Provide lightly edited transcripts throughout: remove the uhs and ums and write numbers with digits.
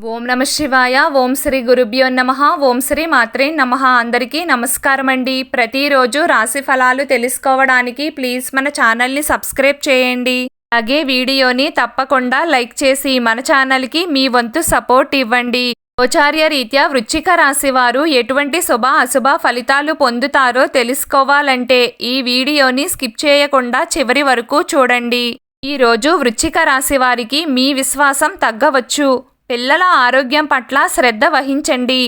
ఓం నమ శివాయ. ఓం శ్రీ గురుభ్యో నమః. ఓం శ్రీ మాత్రే నమః. అందరికీ నమస్కారం అండి. ప్రతిరోజు రాశి ఫలాలు తెలుసుకోవడానికి ప్లీజ్ మన ఛానల్ని సబ్స్క్రైబ్ చేయండి. అలాగే వీడియోని తప్పకుండా లైక్ చేసి మన ఛానల్కి మీ వంతు సపోర్ట్ ఇవ్వండి. గోచార్య రీత్యా వృశ్చిక రాశి వారు ఎటువంటి శుభ అశుభ ఫలితాలు పొందుతారో తెలుసుకోవాలంటే ఈ వీడియోని స్కిప్ చేయకుండా చివరి వరకు చూడండి. ఈరోజు వృశ్చిక రాశి వారికి మీ విశ్వాసం తగ్గవచ్చు. పిల్లల ఆరోగ్యం పట్ల శ్రద్ధ వహించండి.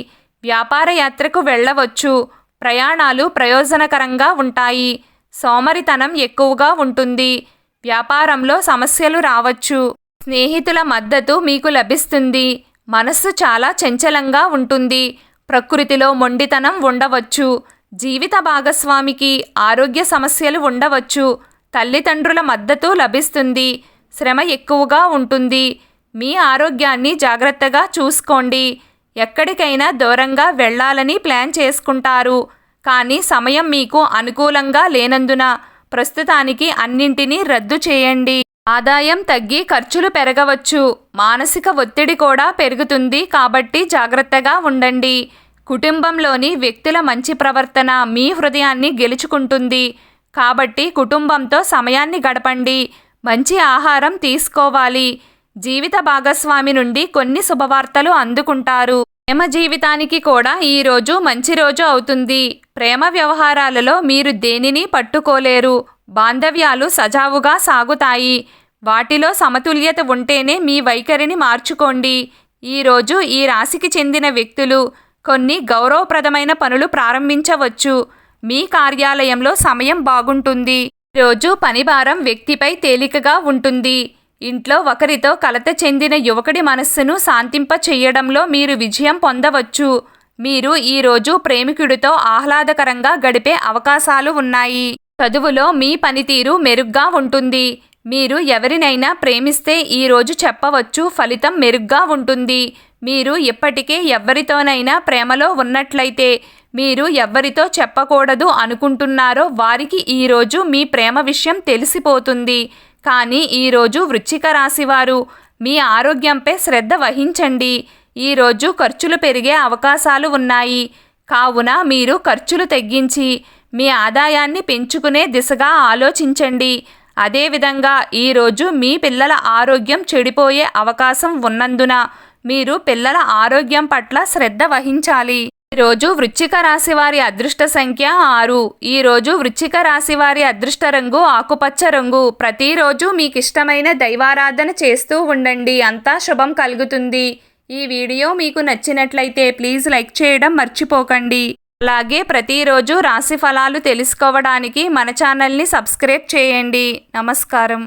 వ్యాపార యాత్రకు వెళ్ళవచ్చు. ప్రయాణాలు ప్రయోజనకరంగా ఉంటాయి. సోమరితనం ఎక్కువగా ఉంటుంది. వ్యాపారంలో సమస్యలు రావచ్చు. స్నేహితుల మద్దతు మీకు లభిస్తుంది. మనస్సు చాలా చంచలంగా ఉంటుంది. ప్రకృతిలో మొండితనం ఉండవచ్చు. జీవిత భాగస్వామికి ఆరోగ్య సమస్యలు ఉండవచ్చు. తల్లిదండ్రుల మద్దతు లభిస్తుంది. శ్రమ ఎక్కువగా ఉంటుంది. మీ ఆరోగ్యాన్ని జాగ్రత్తగా చూసుకోండి. ఎక్కడికైనా దూరంగా వెళ్ళాలని ప్లాన్ చేసుకుంటారు. కానీ సమయం మీకు అనుకూలంగా లేనందున ప్రస్తుతానికి అన్నింటినీ రద్దు చేయండి. ఆదాయం తగ్గి ఖర్చులు పెరగవచ్చు. మానసిక ఒత్తిడి కూడా పెరుగుతుంది కాబట్టి జాగ్రత్తగా ఉండండి. కుటుంబంలోని వ్యక్తుల మంచి ప్రవర్తన మీ హృదయాన్ని గెలుచుకుంటుంది. కాబట్టి కుటుంబంతో సమయాన్ని గడపండి. మంచి ఆహారం తీసుకోవాలి. జీవిత భాగస్వామి నుండి కొన్ని శుభవార్తలు అందుకుంటారు. ప్రేమ జీవితానికి కూడా ఈరోజు మంచి రోజు అవుతుంది. ప్రేమ వ్యవహారాలలో మీరు దేనిని పట్టుకోలేరు. బాంధవ్యాలు సజావుగా సాగుతాయి. వాటిలో సమతుల్యత ఉంటేనే మీ వైఖరిని మార్చుకోండి. ఈరోజు ఈ రాశికి చెందిన వ్యక్తులు కొన్ని గౌరవప్రదమైన పనులు ప్రారంభించవచ్చు. మీ కార్యాలయంలో సమయం బాగుంటుంది. ఈరోజు పనిభారం వ్యక్తిపై తేలికగా ఉంటుంది. ఇంట్లో ఒకరితో కలత చెందిన యువకుడి మనస్సును శాంతింప చెయ్యడంలో మీరు విజయం పొందవచ్చు. మీరు ఈరోజు ప్రేమికుడితో ఆహ్లాదకరంగా గడిపే అవకాశాలు ఉన్నాయి. చదువులో మీ పనితీరు మెరుగ్గా ఉంటుంది. మీరు ఎవరినైనా ప్రేమిస్తే ఈరోజు చెప్పవచ్చు ఫలితం మెరుగ్గా ఉంటుంది. మీరు ఇప్పటికే ఎవరితోనైనా ప్రేమలో ఉన్నట్లయితే మీరు ఎవరితో చెప్పకూడదు అనుకుంటున్నారో వారికి ఈరోజు మీ ప్రేమ విషయం తెలిసిపోతుంది. కానీ ఈరోజు వృశ్చిక రాశివారు మీ ఆరోగ్యంపై శ్రద్ధ వహించండి. ఈరోజు ఖర్చులు పెరిగే అవకాశాలు ఉన్నాయి. కావున మీరు ఖర్చులు తగ్గించి మీ ఆదాయాన్ని పెంచుకునే దిశగా ఆలోచించండి. అదేవిధంగా ఈరోజు మీ పిల్లల ఆరోగ్యం చెడిపోయే అవకాశం ఉన్నందున మీరు పిల్లల ఆరోగ్యం పట్ల శ్రద్ధ వహించాలి. ఈరోజు వృశ్చిక రాశి వారి అదృష్ట సంఖ్య 6. ఈరోజు వృశ్చిక రాశి వారి అదృష్ట రంగు ఆకుపచ్చ రంగు. ప్రతిరోజు మీకు ఇష్టమైన దైవారాధన చేస్తూ ఉండండి. అంతా శుభం కలుగుతుంది. ఈ వీడియో మీకు నచ్చినట్లయితే ప్లీజ్ లైక్ చేయడం మర్చిపోకండి. అలాగే ప్రతిరోజు రాశి ఫలాలు తెలుసుకోవడానికి మన ఛానల్ని సబ్స్క్రైబ్ చేయండి. నమస్కారం.